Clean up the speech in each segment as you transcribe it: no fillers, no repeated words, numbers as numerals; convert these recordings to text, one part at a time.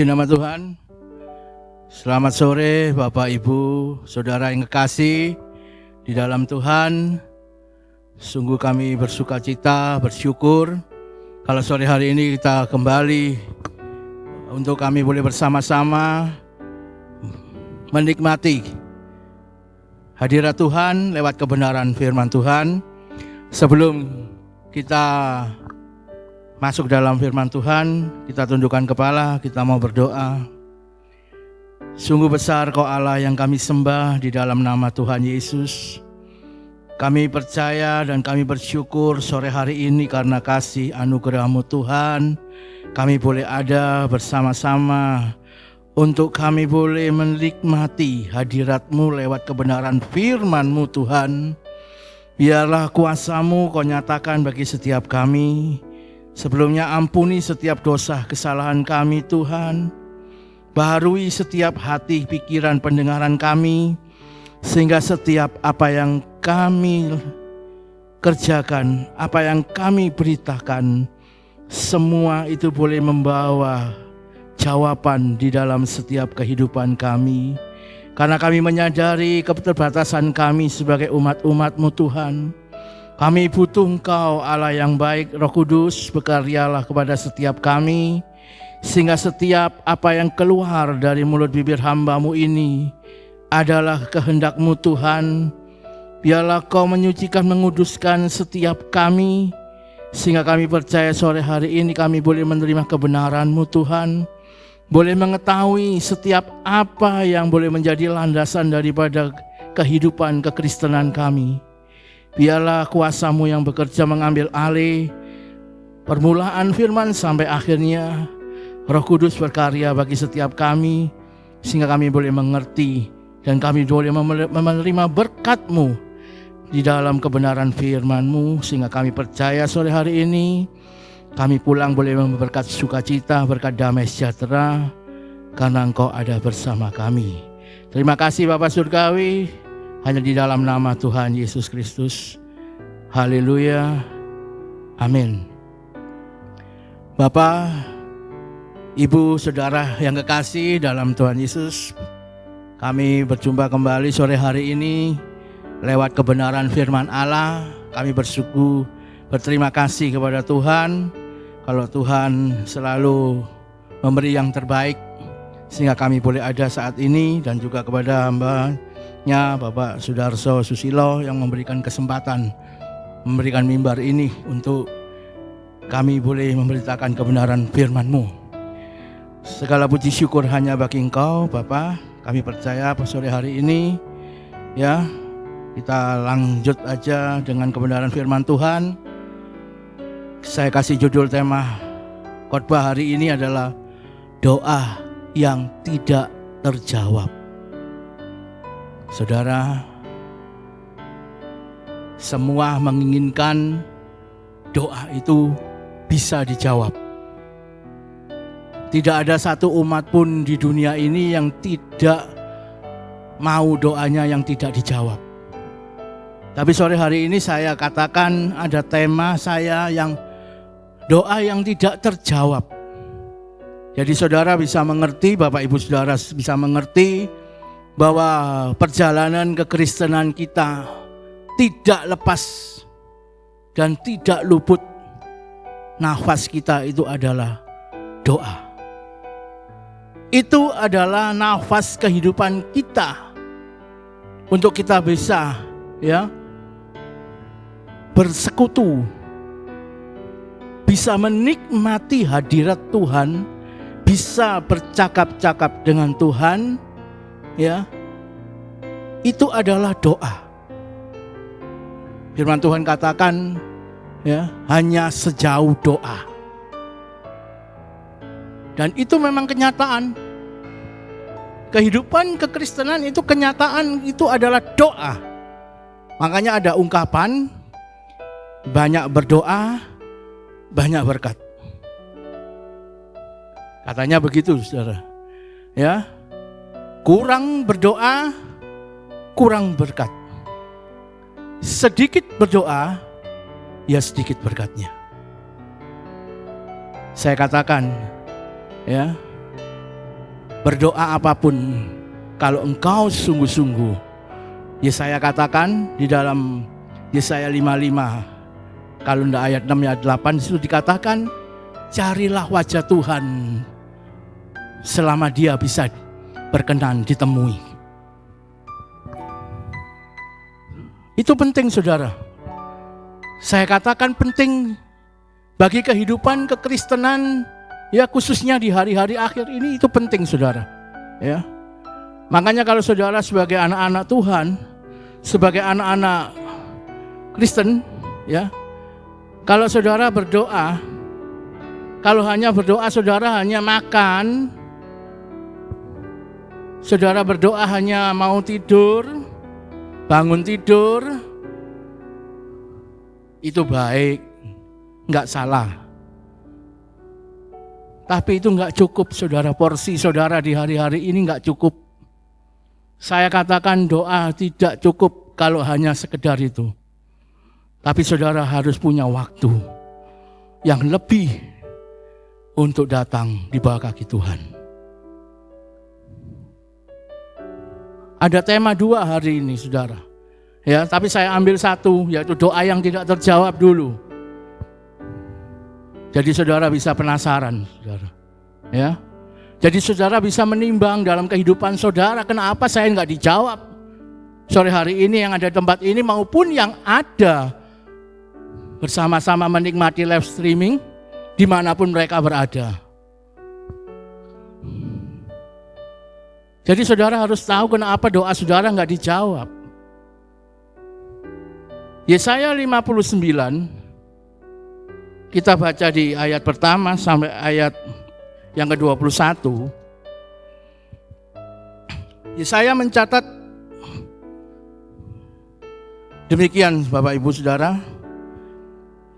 Puji nama Tuhan. Selamat sore Bapak Ibu, Saudara yang kekasih di dalam Tuhan. Sungguh kami bersuka cita, bersyukur kalau sore hari ini kita kembali untuk kami boleh bersama-sama menikmati hadirat Tuhan lewat kebenaran firman Tuhan. Sebelum kita masuk dalam firman Tuhan, kita tundukkan kepala, kita mau berdoa. Sungguh besar Kau Allah yang kami sembah di dalam nama Tuhan Yesus. Kami percaya dan kami bersyukur sore hari ini karena kasih anugerah-Mu Tuhan. Kami boleh ada bersama-sama untuk kami boleh menikmati hadirat-Mu lewat kebenaran firman-Mu Tuhan. Biarlah kuasa-Mu Kau nyatakan bagi setiap kami. Sebelumnya ampuni setiap dosa kesalahan kami Tuhan. Baharui setiap hati, pikiran, pendengaran kami. Sehingga setiap apa yang kami kerjakan, apa yang kami beritakan, semua itu boleh membawa jawaban di dalam setiap kehidupan kami. Karena kami menyadari keterbatasan kami sebagai umat-umat-Mu Tuhan. Kami butuh Engkau Allah yang baik, Roh Kudus berkaryalah kepada setiap kami. Sehingga setiap apa yang keluar dari mulut bibir hamba-Mu ini adalah kehendak-Mu Tuhan. Biarlah Kau menyucikan, menguduskan setiap kami. Sehingga kami percaya sore hari ini kami boleh menerima kebenaran-Mu Tuhan. Boleh mengetahui setiap apa yang boleh menjadi landasan daripada kehidupan kekristenan kami. Biarlah kuasa-Mu yang bekerja mengambil alih permulaan firman sampai akhirnya. Roh Kudus berkarya bagi setiap kami sehingga kami boleh mengerti dan kami boleh menerima berkat-Mu di dalam kebenaran firman-Mu sehingga kami percaya sore hari ini kami pulang boleh memberkat sukacita, berkat damai sejahtera karena Engkau ada bersama kami. Terima kasih Bapa Surgawi. Hanya di dalam nama Tuhan Yesus Kristus. Haleluya. Amin. Bapak, Ibu, Saudara yang kekasih dalam Tuhan Yesus, kami berjumpa kembali sore hari ini lewat kebenaran firman Allah. Kami bersyukur, berterima kasih kepada Tuhan. Kalau Tuhan selalu memberi yang terbaik sehingga kami boleh ada saat ini, dan juga kepada hamba-Nya Bapak Sudarso Susilo yang memberikan kesempatan, memberikan mimbar ini untuk kami boleh memberitakan kebenaran firman-Mu. Segala puji syukur hanya bagi Engkau Bapak. Kami percaya sore hari ini ya kita lanjut aja dengan kebenaran firman Tuhan. Saya kasih judul tema khotbah hari ini adalah doa yang tidak terjawab. Saudara, semua menginginkan doa itu bisa dijawab. Tidak ada satu umat pun di dunia ini yang tidak mau doanya yang tidak dijawab. Tapi sore hari ini saya katakan ada tema saya yang doa yang tidak terjawab. Jadi saudara bisa mengerti, Bapak Ibu Saudara bisa mengerti bahwa perjalanan kekristenan kita tidak lepas dan tidak luput. Nafas kita itu adalah doa. Itu adalah nafas kehidupan kita untuk kita bisa ya bersekutu, bisa menikmati hadirat Tuhan, bisa bercakap-cakap dengan Tuhan, ya. Itu adalah doa. Firman Tuhan katakan ya, hanya sejauh doa. Dan itu memang kenyataan. Kehidupan kekristenan itu kenyataan, itu adalah doa. Makanya ada ungkapan banyak berdoa, banyak berkat. Katanya begitu, Saudara. Ya. Kurang berdoa, kurang berkat. Sedikit berdoa, ya sedikit berkatnya. Saya katakan, ya, berdoa apapun, kalau engkau sungguh-sungguh, Yesaya katakan di dalam Yesaya 55, kalau tidak ayat 6 ayat 8, itu dikatakan, carilah wajah Tuhan selama dia bisa berkenan ditemui. Itu penting, saudara. Saya katakan penting bagi kehidupan kekristenan, ya khususnya di hari-hari akhir ini, itu penting, saudara. Ya, makanya kalau saudara sebagai anak-anak Tuhan, sebagai anak-anak Kristen, ya, kalau saudara berdoa, kalau hanya berdoa saudara hanya makan, saudara berdoa hanya mau tidur, bangun tidur, itu baik, enggak salah. Tapi itu enggak cukup, saudara. Porsi saudara di hari-hari ini enggak cukup. Saya katakan doa tidak cukup kalau hanya sekedar itu. Tapi saudara harus punya waktu yang lebih untuk datang di bawah kaki Tuhan. Ada tema 2 hari ini, saudara. Ya, tapi saya ambil satu, yaitu doa yang tidak terjawab dulu. Jadi saudara bisa penasaran, saudara. Ya, jadi saudara bisa menimbang dalam kehidupan saudara, kenapa saya nggak dijawab sore hari ini yang ada di tempat ini maupun yang ada bersama-sama menikmati live streaming dimanapun mereka berada. Jadi saudara harus tahu kenapa doa saudara nggak dijawab. Yesaya 59, kita baca di ayat pertama sampai ayat yang ke-21. Yesaya mencatat demikian, Bapak Ibu Saudara.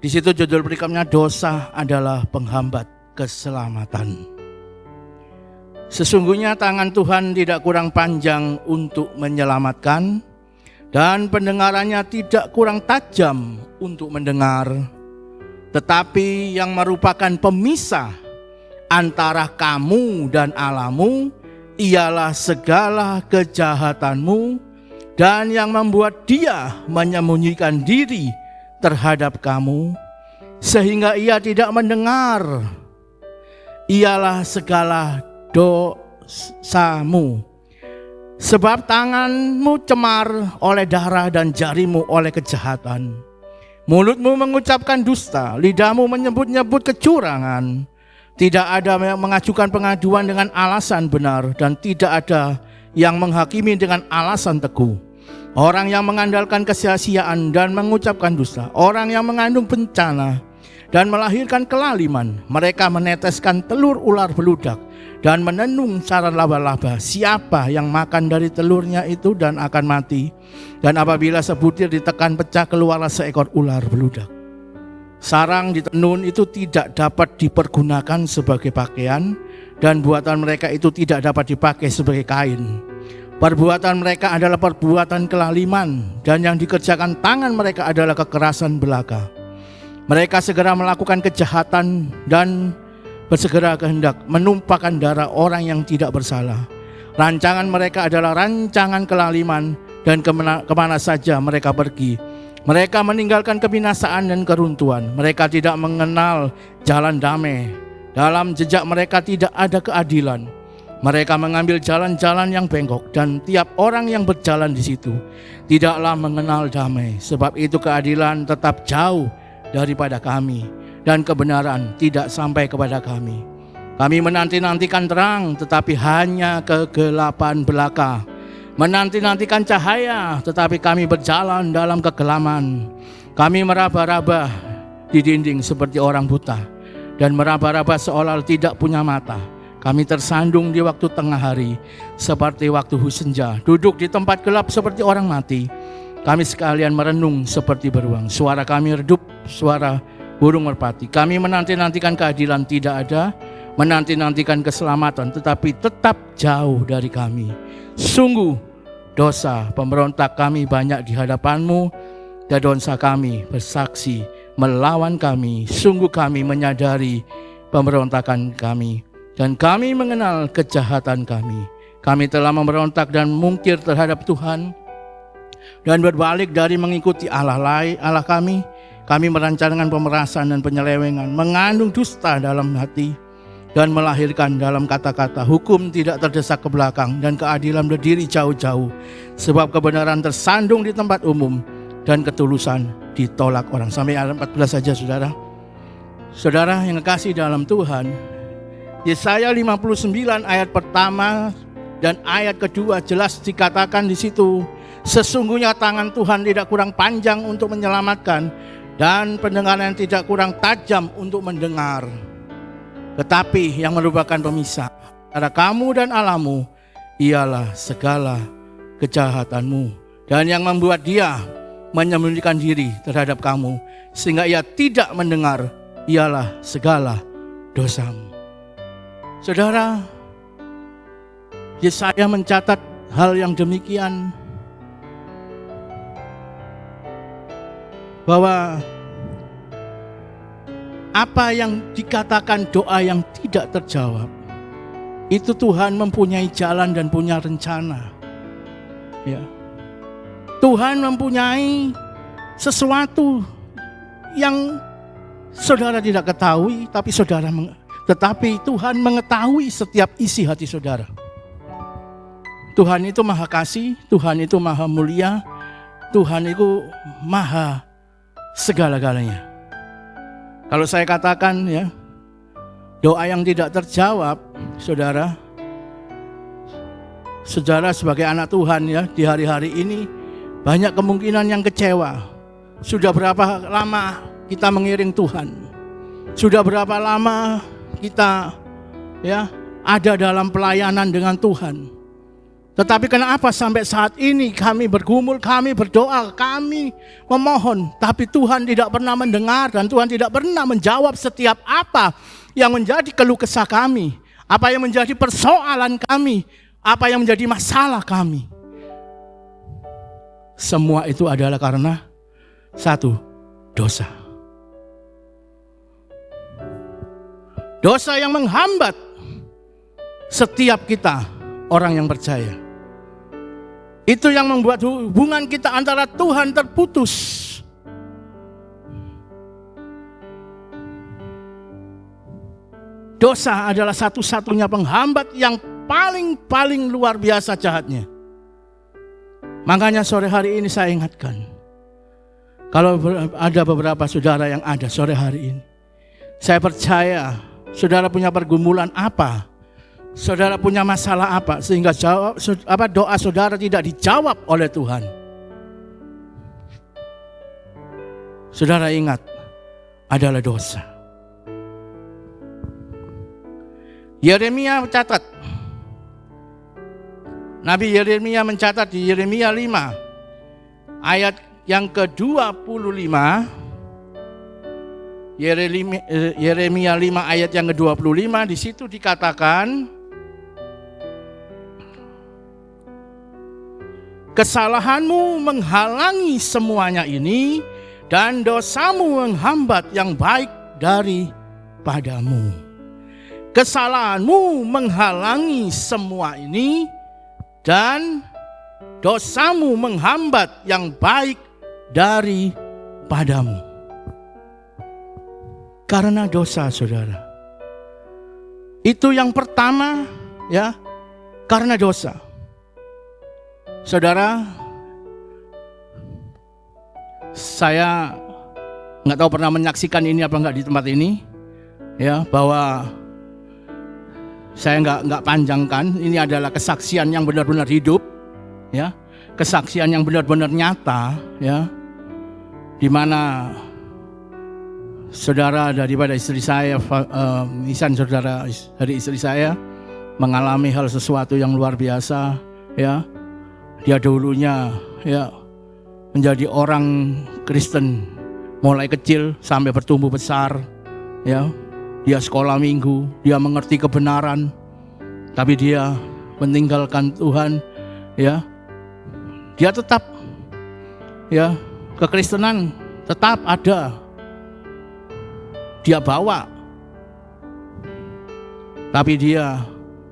Di situ judul perikopnya, dosa adalah penghambat keselamatan. Sesungguhnya tangan Tuhan tidak kurang panjang untuk menyelamatkan, dan pendengarannya tidak kurang tajam untuk mendengar. Tetapi yang merupakan pemisah antara kamu dan Allahmu ialah segala kejahatanmu, dan yang membuat dia menyembunyikan diri terhadap kamu sehingga ia tidak mendengar ialah segala dosamu. Sebab tanganmu cemar oleh darah dan jarimu oleh kejahatan. Mulutmu mengucapkan dusta, lidahmu menyebut-nyebut kecurangan. Tidak ada yang mengajukan pengaduan dengan alasan benar, dan tidak ada yang menghakimi dengan alasan teguh. Orang yang mengandalkan kesia-siaan dan mengucapkan dusta, orang yang mengandung bencana dan melahirkan kelaliman, mereka meneteskan telur ular beludak dan menenung sarang laba-laba. Siapa yang makan dari telurnya itu dan akan mati, dan apabila sebutir ditekan pecah, keluarlah seekor ular beludak. Sarang ditenun itu tidak dapat dipergunakan sebagai pakaian, dan buatan mereka itu tidak dapat dipakai sebagai kain. Perbuatan mereka adalah perbuatan kelaliman, dan yang dikerjakan tangan mereka adalah kekerasan belaka. Mereka segera melakukan kejahatan dan bersegera kehendak menumpahkan darah orang yang tidak bersalah. Rancangan mereka adalah rancangan kelaliman, dan kemana saja mereka pergi, mereka meninggalkan kebinasaan dan keruntuhan. Mereka tidak mengenal jalan damai. Dalam jejak mereka tidak ada keadilan. Mereka mengambil jalan-jalan yang bengkok, dan tiap orang yang berjalan di situ tidaklah mengenal damai. Sebab itu keadilan tetap jauh daripada kami, dan kebenaran tidak sampai kepada kami. Kami menanti-nantikan terang, tetapi hanya kegelapan belaka. Menanti-nantikan cahaya, tetapi kami berjalan dalam kegelapan. Kami meraba-raba di dinding seperti orang buta, dan meraba-raba seolah tidak punya mata. Kami tersandung di waktu tengah hari seperti waktu senja, duduk di tempat gelap seperti orang mati. Kami sekalian merenung seperti beruang. Suara kami redup, suara burung merpati. Kami menanti-nantikan keadilan, tidak ada. Menanti-nantikan keselamatan, tetapi tetap jauh dari kami. Sungguh dosa pemberontak kami banyak di hadapan-Mu, dan dosa kami bersaksi melawan kami. Sungguh kami menyadari pemberontakan kami. dan kami mengenal kejahatan kami. Kami telah memberontak dan mungkir terhadap Tuhan dan berbalik dari mengikuti Allah lain, Allah kami. Kami merancangkan pemerasan dan penyelewengan, mengandung dusta dalam hati dan melahirkan dalam kata-kata. Hukum tidak terdesak ke belakang dan keadilan berdiri jauh-jauh. Sebab kebenaran tersandung di tempat umum dan ketulusan ditolak orang. Sampai ayat 14 saja saudara. Saudara yang kekasih dalam Tuhan, Yesaya 59 ayat pertama dan ayat kedua jelas dikatakan di situ, sesungguhnya tangan Tuhan tidak kurang panjang untuk menyelamatkan dan pendengaran tidak kurang tajam untuk mendengar. Tetapi yang merupakan pemisah antara kamu dan Allahmu ialah segala kejahatanmu, dan yang membuat dia menyembunyikan diri terhadap kamu sehingga ia tidak mendengar ialah segala dosamu. Saudara, Yesaya mencatat hal yang demikian, bahwa apa yang dikatakan doa yang tidak terjawab, itu Tuhan mempunyai jalan dan punya rencana. Ya. Tuhan mempunyai sesuatu yang saudara tidak ketahui, tetapi Tuhan mengetahui setiap isi hati saudara. Tuhan itu maha kasih, Tuhan itu maha mulia, Tuhan itu maha segala-galanya. Kalau saya katakan ya, doa yang tidak terjawab, saudara sebagai anak Tuhan ya, di hari-hari ini banyak kemungkinan yang kecewa. Sudah berapa lama kita mengiring Tuhan? Sudah berapa lama kita ya ada dalam pelayanan dengan Tuhan? Tetapi kenapa sampai saat ini kami bergumul, kami berdoa, kami memohon, tapi Tuhan tidak pernah mendengar dan Tuhan tidak pernah menjawab setiap apa yang menjadi keluh kesah kami, apa yang menjadi persoalan kami, apa yang menjadi masalah kami. Semua itu adalah karena satu, dosa. Dosa yang menghambat setiap kita orang yang percaya. Itu yang membuat hubungan kita antara Tuhan terputus. Dosa adalah satu-satunya penghambat yang paling luar biasa jahatnya. Makanya sore hari ini saya ingatkan, kalau ada beberapa saudara yang ada sore hari ini, saya percaya saudara punya pergumulan apa, saudara punya masalah apa, sehingga doa saudara tidak dijawab oleh Tuhan. Saudara ingat, adalah dosa. Yeremia mencatat, Nabi Yeremia mencatat di Yeremia 5 ayat yang ke-25, Yeremia 5 ayat yang ke-25, di situ dikatakan, kesalahanmu menghalangi semuanya ini dan dosamu menghambat yang baik daripadamu. Kesalahanmu menghalangi semua ini dan dosamu menghambat yang baik daripadamu. Karena dosa, saudara. Itu yang pertama ya, karena dosa. Saudara, saya nggak tahu pernah menyaksikan ini apa enggak di tempat ini, ya, bahwa saya nggak panjangkan. Ini adalah kesaksian yang benar-benar hidup, ya, kesaksian yang benar-benar nyata, ya, di mana saudara daripada istri saya, Nisan, saudara dari istri saya, mengalami hal sesuatu yang luar biasa, ya. Dia dulunya ya menjadi orang Kristen mulai kecil sampai bertumbuh besar, ya. Dia sekolah minggu, dia mengerti kebenaran, tapi dia meninggalkan Tuhan, ya. Dia tetap, ya, kekristenan tetap ada. Dia bawa. Tapi dia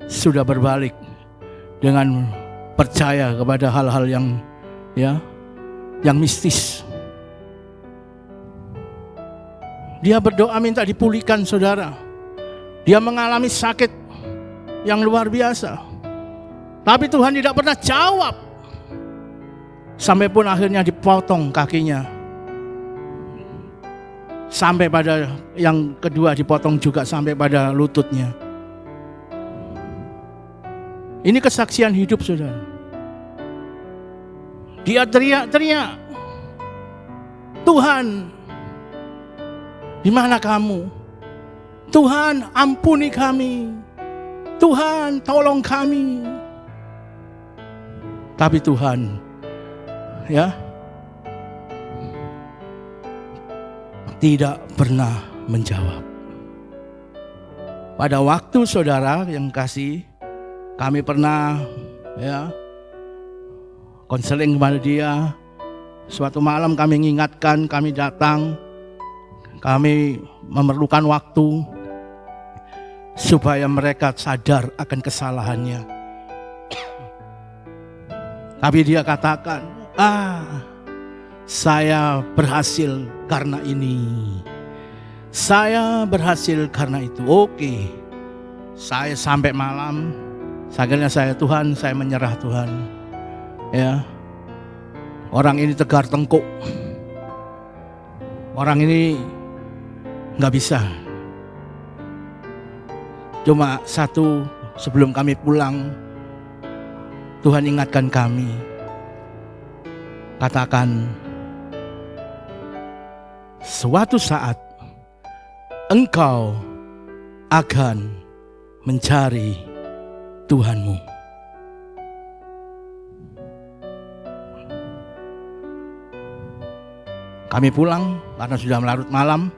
sudah berbalik dengan percaya kepada hal-hal yang mistis. Dia berdoa minta dipulihkan, saudara. Dia mengalami sakit yang luar biasa. Tapi Tuhan tidak pernah jawab. Sampai pun akhirnya dipotong kakinya. Sampai pada yang kedua dipotong juga sampai pada lututnya. Ini kesaksian hidup, saudara. Dia teriak-teriak, Tuhan, di mana kamu? Tuhan, ampuni kami. Tuhan, tolong kami. Tapi Tuhan, tidak pernah menjawab. Pada waktu, saudara yang kasih, kami pernah konseling kepada dia. Suatu malam kami mengingatkan, kami datang. Kami memerlukan waktu supaya mereka sadar akan kesalahannya. Tapi dia katakan, saya berhasil karena ini. Saya berhasil karena itu. Oke. Saya sampai malam, akhirnya Tuhan, saya menyerah, Tuhan. Ya. Orang ini tegar tengkuk. Orang ini nggak bisa. Cuma satu, sebelum kami pulang, Tuhan ingatkan kami. Katakan, suatu saat engkau akan mencari Tuhanmu. Kami pulang karena sudah larut malam.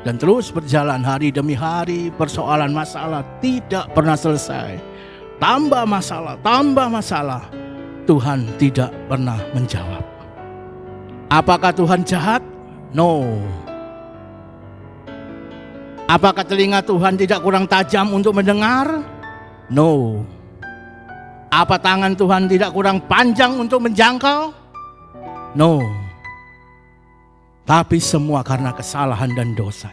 Dan terus berjalan hari demi hari, persoalan masalah tidak pernah selesai. Tambah masalah. Tuhan tidak pernah menjawab. Apakah Tuhan jahat? No. Apakah telinga Tuhan tidak kurang tajam untuk mendengar? No. Apa tangan Tuhan tidak kurang panjang untuk menjangkau? No. Tapi semua karena kesalahan dan dosa.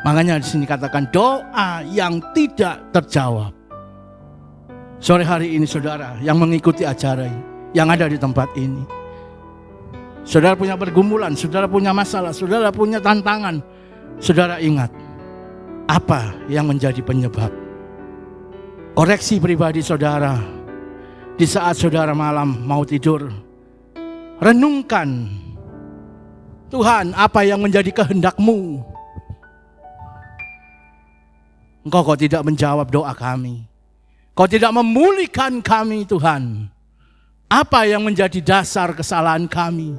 Makanya di sini katakan doa yang tidak terjawab. Sore hari ini, saudara yang mengikuti acara ini, yang ada di tempat ini, saudara punya pergumulan, saudara punya masalah, saudara punya tantangan. Saudara ingat, apa yang menjadi penyebab? Koreksi pribadi saudara. Di saat saudara malam mau tidur, renungkan, Tuhan, apa yang menjadi kehendak-Mu? Engkau kok tidak menjawab doa kami. Kau tidak memulihkan kami, Tuhan. Apa yang menjadi dasar kesalahan kami?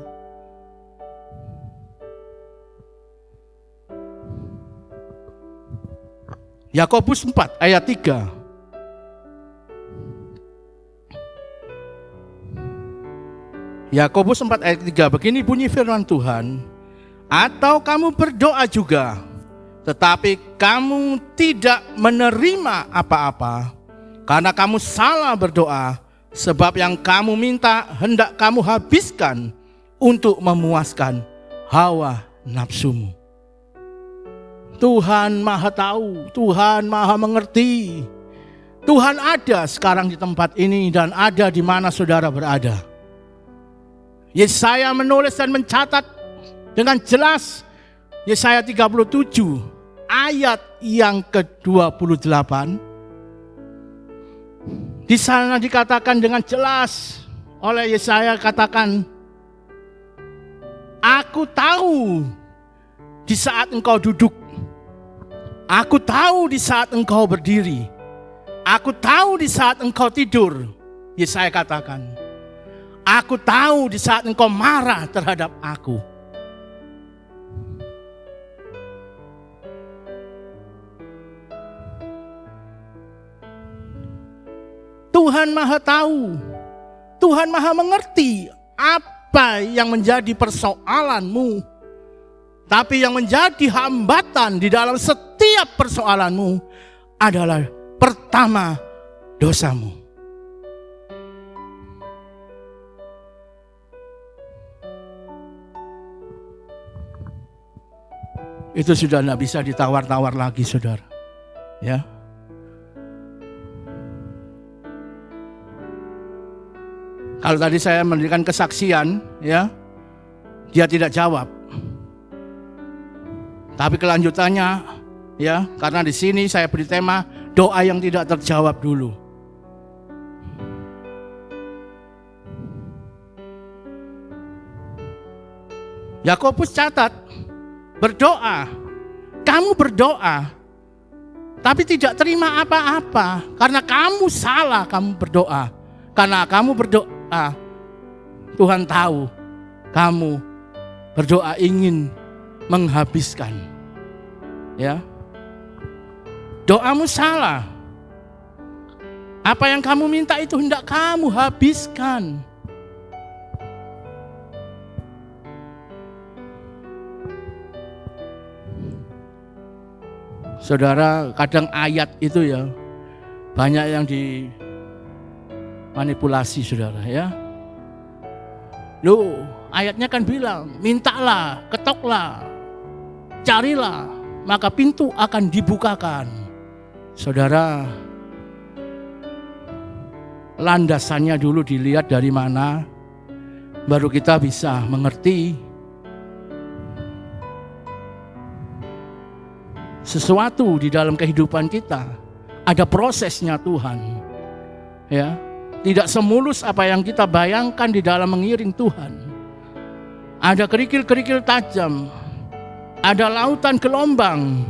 Yakobus 4 ayat 3. Yakobus 4 ayat 3, begini bunyi firman Tuhan, atau kamu berdoa juga, tetapi kamu tidak menerima apa-apa, karena kamu salah berdoa, sebab yang kamu minta hendak kamu habiskan untuk memuaskan hawa nafsumu. Tuhan Maha Tahu, Tuhan Maha Mengerti. Tuhan ada sekarang di tempat ini dan ada di mana saudara berada. Yesaya menulis dan mencatat dengan jelas, Yesaya 37 ayat yang ke-28. Di sana dikatakan dengan jelas oleh Yesaya, katakan, aku tahu di saat engkau duduk, aku tahu di saat engkau berdiri, aku tahu di saat engkau tidur. Yesaya katakan, aku tahu di saat engkau marah terhadap aku. Tuhan Maha Tahu, Tuhan Maha Mengerti apa yang menjadi persoalanmu, tapi yang menjadi hambatan di dalam setiap persoalanmu adalah pertama dosamu. Itu sudah tidak bisa ditawar-tawar lagi, saudara. Ya. Kalau tadi saya memberikan kesaksian, ya, dia tidak jawab. Tapi kelanjutannya, ya, karena di sini saya beri tema doa yang tidak terjawab dulu. Yakobus catat, berdoa, kamu berdoa, tapi tidak terima apa-apa karena kamu salah, kamu berdoa. Karena kamu berdoa, Tuhan tahu kamu berdoa ingin menghabiskan. Ya. Doamu salah. Apa yang kamu minta itu hendak kamu habiskan. Saudara, kadang ayat itu ya banyak yang dimanipulasi, saudara, ya. Loh, ayatnya kan bilang, mintalah, ketoklah, carilah, maka pintu akan dibukakan. Saudara, landasannya dulu dilihat dari mana, baru kita bisa mengerti sesuatu di dalam kehidupan kita. Ada prosesnya Tuhan. Ya, tidak semulus apa yang kita bayangkan di dalam mengiring Tuhan. Ada kerikil-kerikil tajam, ada lautan gelombang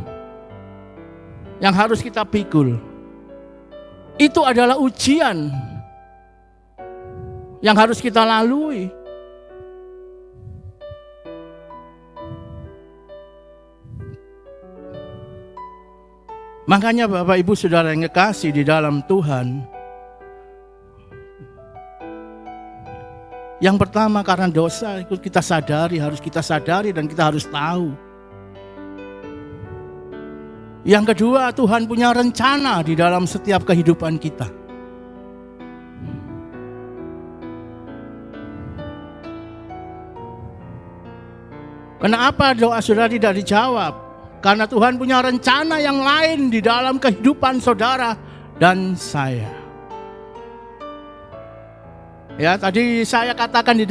yang harus kita pikul. Itu adalah ujian yang harus kita lalui. Makanya Bapak Ibu Saudara yang kekasih di dalam Tuhan, yang pertama karena dosa itu kita sadari, harus kita sadari dan kita harus tahu. Yang kedua, Tuhan punya rencana di dalam setiap kehidupan kita. Kenapa doa saudara tidak dijawab? Karena Tuhan punya rencana yang lain di dalam kehidupan saudara dan saya. Ya, tadi saya katakan di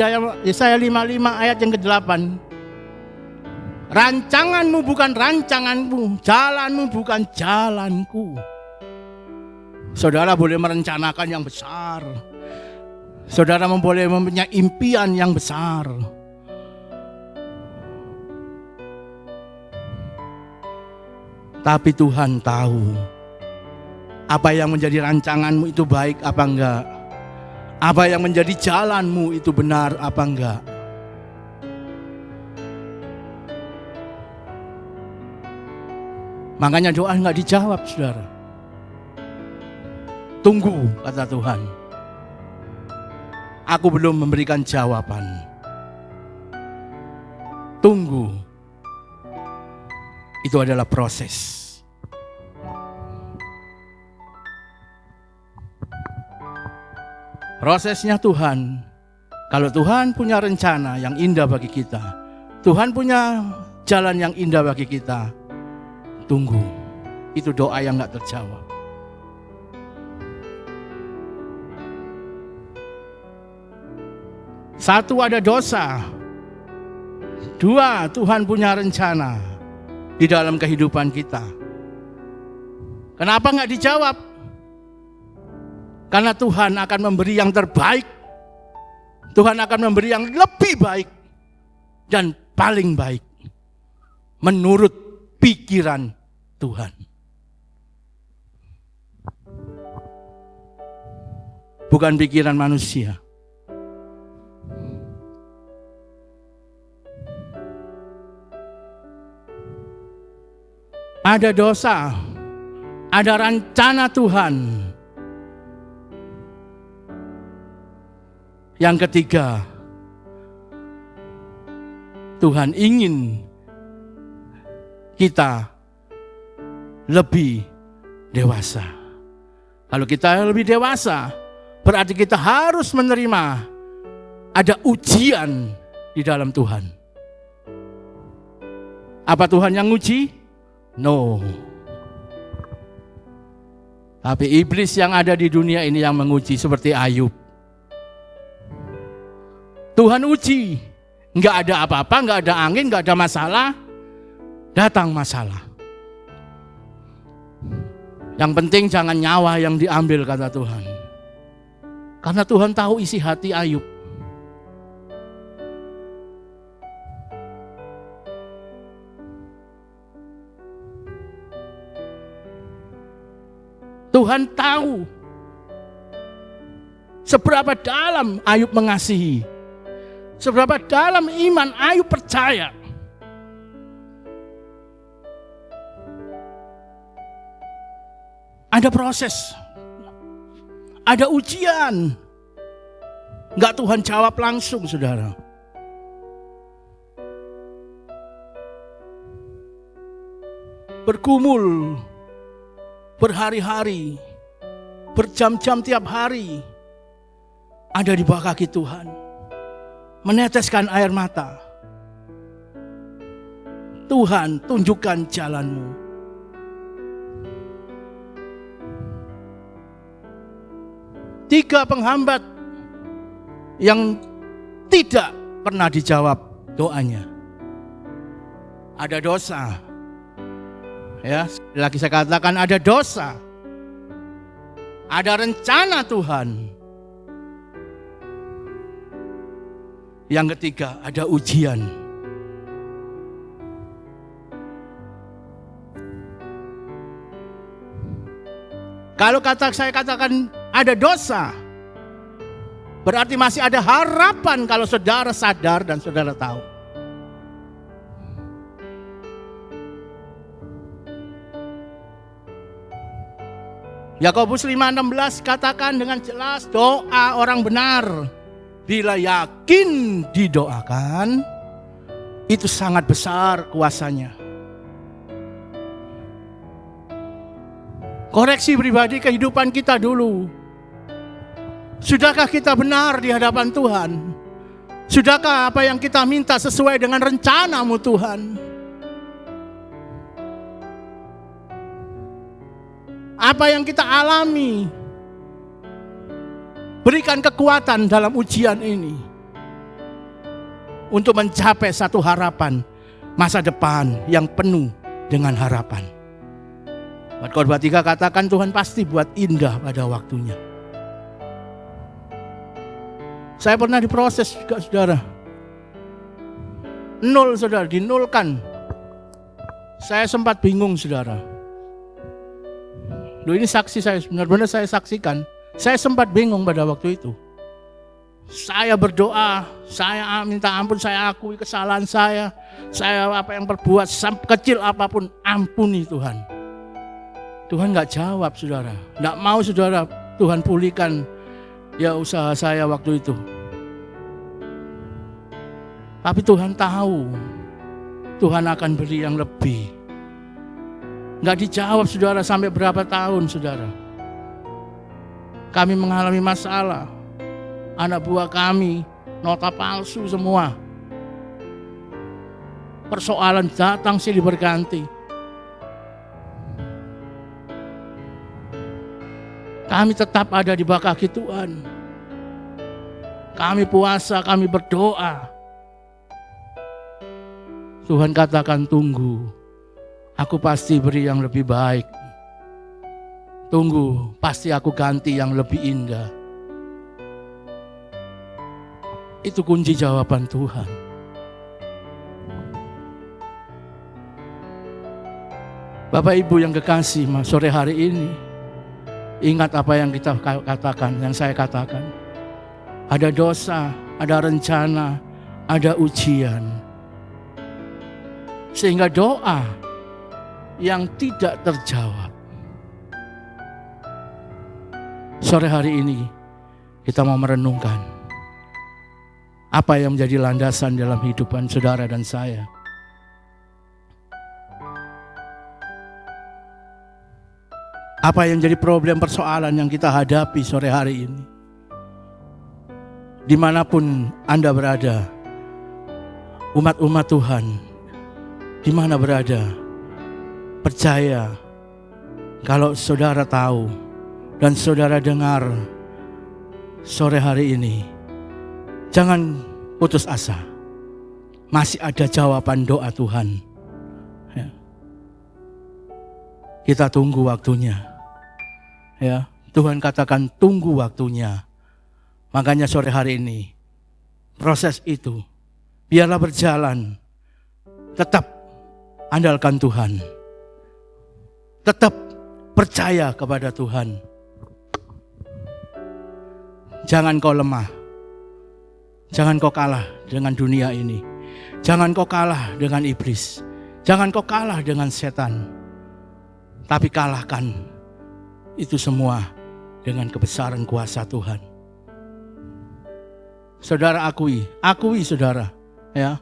Yesaya 55 ayat yang ke-8. Rancanganmu bukan rancanganmu, jalanmu bukan jalanku. Saudara boleh merencanakan yang besar. Saudara boleh mempunyai impian yang besar. Tapi Tuhan tahu apa yang menjadi rancanganmu itu baik apa enggak. Apa yang menjadi jalanmu itu benar apa enggak. Makanya doa enggak dijawab, saudara. Tunggu, kata Tuhan. Aku belum memberikan jawaban. Tunggu. Itu adalah proses. Prosesnya Tuhan. Kalau Tuhan punya rencana yang indah bagi kita, Tuhan punya jalan yang indah bagi kita, tunggu. Itu doa yang gak terjawab. Satu, ada dosa. Dua, Tuhan punya rencana di dalam kehidupan kita. Kenapa gak dijawab? Karena Tuhan akan memberi yang terbaik. Tuhan akan memberi yang lebih baik dan paling baik menurut pikiran Tuhan. Bukan pikiran manusia. Ada dosa, ada rencana Tuhan. Yang ketiga, Tuhan ingin kita lebih dewasa. Kalau kita lebih dewasa, berarti kita harus menerima ada ujian di dalam Tuhan. Apa Tuhan yang uji? No. Tapi iblis yang ada di dunia ini yang menguji, seperti Ayub. Tuhan uji, nggak ada apa-apa, nggak ada angin, nggak ada masalah, datang masalah. Yang penting jangan nyawa yang diambil, kata Tuhan. Karena Tuhan tahu isi hati Ayub. Tuhan tahu seberapa dalam Ayub mengasihi, seberapa dalam iman Ayub percaya. Ada proses, ada ujian. Enggak Tuhan jawab langsung, saudara. Bergumul, berhari-hari, berjam-jam tiap hari, ada di bawah kaki Tuhan. Meneteskan air mata. Tuhan, tunjukkan jalan-Mu. Tiga penghambat yang tidak pernah dijawab doanya. Ada dosa. Ya, lagi saya katakan ada dosa. Ada rencana Tuhan. Yang ketiga, ada ujian. Kalau saya katakan ada dosa, berarti masih ada harapan kalau saudara sadar dan saudara tahu. Yakobus 5:16 katakan dengan jelas, doa orang benar bila yakin didoakan, itu sangat besar kuasanya. Koreksi pribadi kehidupan kita dulu. Sudahkah kita benar di hadapan Tuhan? Sudahkah apa yang kita minta sesuai dengan rencana-Mu Tuhan? Apa yang kita alami? Berikan kekuatan dalam ujian ini untuk mencapai satu harapan masa depan yang penuh dengan harapan. Khotbah 3 katakan Tuhan pasti buat indah pada waktunya. Saya pernah diproses juga, saudara. Nol, saudara, dinolkan. Saya sempat bingung, saudara. Loh, ini saksi saya, benar-benar saya saksikan. Saya sempat bingung pada waktu itu. Saya berdoa, saya minta ampun, saya akui kesalahan saya apa yang perbuat, kecil apapun, ampuni Tuhan. Tuhan gak jawab, saudara. Gak mau, saudara, Tuhan pulihkan ya usaha saya waktu itu. Tapi Tuhan tahu Tuhan akan beri yang lebih. Gak dijawab, saudara, sampai berapa tahun, saudara. Kami mengalami masalah. Anak buah kami nota palsu semua. Persoalan datang silih berganti. Kami tetap ada di bawah kaki Tuhan. Kami puasa, kami berdoa. Tuhan katakan, tunggu. Aku pasti beri yang lebih baik. Tunggu, pasti aku ganti yang lebih indah. Itu kunci jawaban Tuhan. Bapak Ibu yang kekasih, sore hari ini, ingat apa yang kita katakan, yang saya katakan. Ada dosa, ada rencana, ada ujian. Sehingga doa yang tidak terjawab. Sore hari ini kita mau merenungkan. Apa yang menjadi landasan dalam kehidupan saudara dan saya? Apa yang jadi problem persoalan yang kita hadapi sore hari ini? Dimanapun Anda berada, umat-umat Tuhan, di mana berada, percaya kalau saudara tahu dan saudara dengar sore hari ini, jangan putus asa. Masih ada jawaban doa Tuhan. Ya. Kita tunggu waktunya. Ya, Tuhan katakan tunggu waktunya. Makanya sore hari ini proses itu biarlah berjalan. Tetap andalkan Tuhan. Tetap percaya kepada Tuhan. Jangan kau lemah. Jangan kau kalah dengan dunia ini. Jangan kau kalah dengan iblis. Jangan kau kalah dengan setan. Tapi kalahkan itu semua dengan kebesaran kuasa Tuhan. Saudara akui saudara, ya.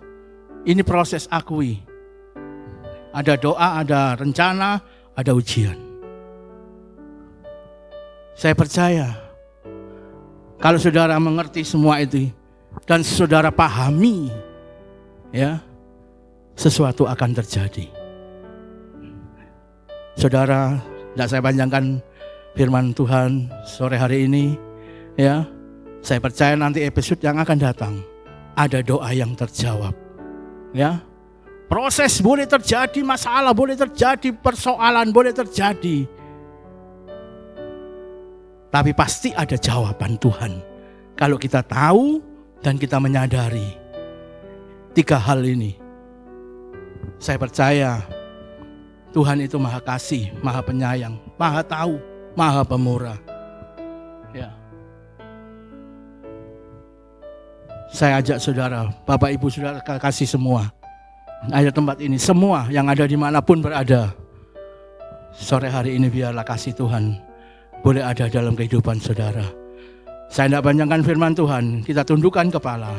Ini proses akui. Ada doa, ada rencana, ada ujian. Saya percaya kalau saudara mengerti semua itu dan saudara pahami, ya, sesuatu akan terjadi. Saudara, tidak saya panjangkan firman Tuhan sore hari ini, ya. Saya percaya nanti episode yang akan datang ada doa yang terjawab, ya. Proses boleh terjadi, masalah boleh terjadi, persoalan boleh terjadi, tapi pasti ada jawaban Tuhan. Kalau kita tahu dan kita menyadari 3 hal ini, saya percaya Tuhan itu maha kasih, maha penyayang, maha tahu, maha pemurah. Ya. Saya ajak saudara, Bapak Ibu saudara kasih semua, ada tempat ini, semua yang ada dimanapun berada, sore hari ini biarlah kasih Tuhan boleh ada dalam kehidupan saudara. Saya tidak panjangkan firman Tuhan, kita tundukkan kepala.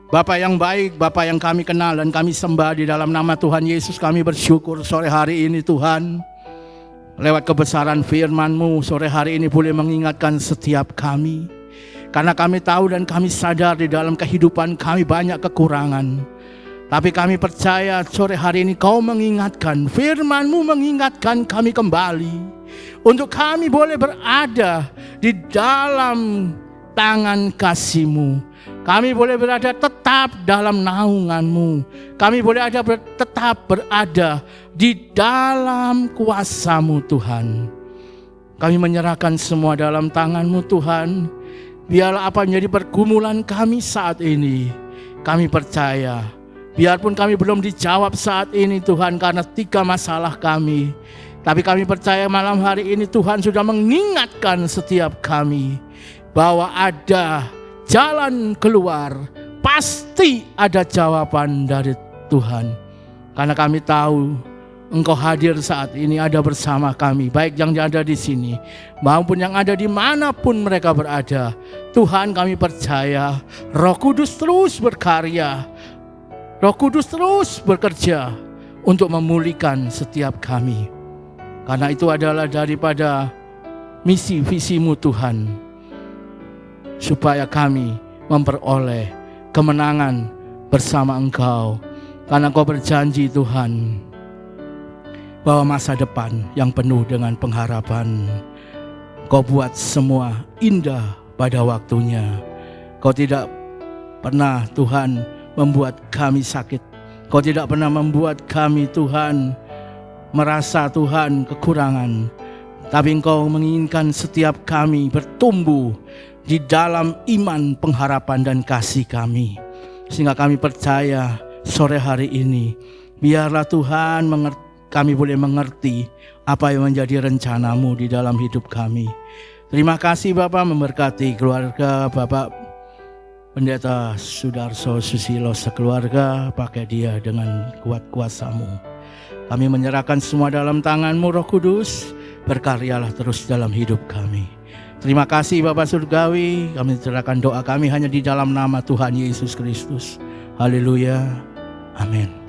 Bapak yang baik, Bapak yang kami kenal dan kami sembah, di dalam nama Tuhan Yesus kami bersyukur sore hari ini Tuhan. Lewat kebesaran firman-Mu sore hari ini boleh mengingatkan setiap kami. Karena kami tahu dan kami sadar di dalam kehidupan kami banyak kekurangan. Tapi kami percaya sore hari ini Kau mengingatkan, firman-Mu mengingatkan kami kembali. Untuk kami boleh berada di dalam tangan kasih-Mu. Kami boleh berada tetap dalam naungan-Mu. Kami boleh tetap berada di dalam kuasa-Mu Tuhan. Kami menyerahkan semua dalam tangan-Mu Tuhan. Biarlah apa menjadi pergumulan kami saat ini, kami percaya. Biarpun kami belum dijawab saat ini Tuhan karena 3 masalah kami. Tapi kami percaya malam hari ini Tuhan sudah mengingatkan setiap kami bahwa ada jalan keluar, pasti ada jawaban dari Tuhan. Karena kami tahu Engkau hadir saat ini, ada bersama kami, baik yang ada di sini maupun yang ada dimanapun mereka berada. Tuhan, kami percaya Roh Kudus terus berkarya, Roh Kudus terus bekerja untuk memulihkan setiap kami. Karena itu adalah daripada misi visi-Mu Tuhan, supaya kami memperoleh kemenangan bersama Engkau. Karena Engkau berjanji Tuhan bahwa masa depan yang penuh dengan pengharapan. Kau buat semua indah pada waktunya. Kau tidak pernah Tuhan membuat kami sakit. Kau tidak pernah membuat kami Tuhan merasa Tuhan kekurangan. Tapi Engkau menginginkan setiap kami bertumbuh di dalam iman, pengharapan dan kasih kami. Sehingga kami percaya sore hari ini biarlah Tuhan kami boleh mengerti apa yang menjadi rencana-Mu di dalam hidup kami. Terima kasih Bapak, memberkati keluarga Bapak Pendeta Sudarso Susilo sekeluarga, pakai dia dengan kuat kuasa-Mu. Kami menyerahkan semua dalam tangan-Mu Roh Kudus, berkaryalah terus dalam hidup kami. Terima kasih Bapa Surgawi, kami serahkan doa kami hanya di dalam nama Tuhan Yesus Kristus. Haleluya. Amin.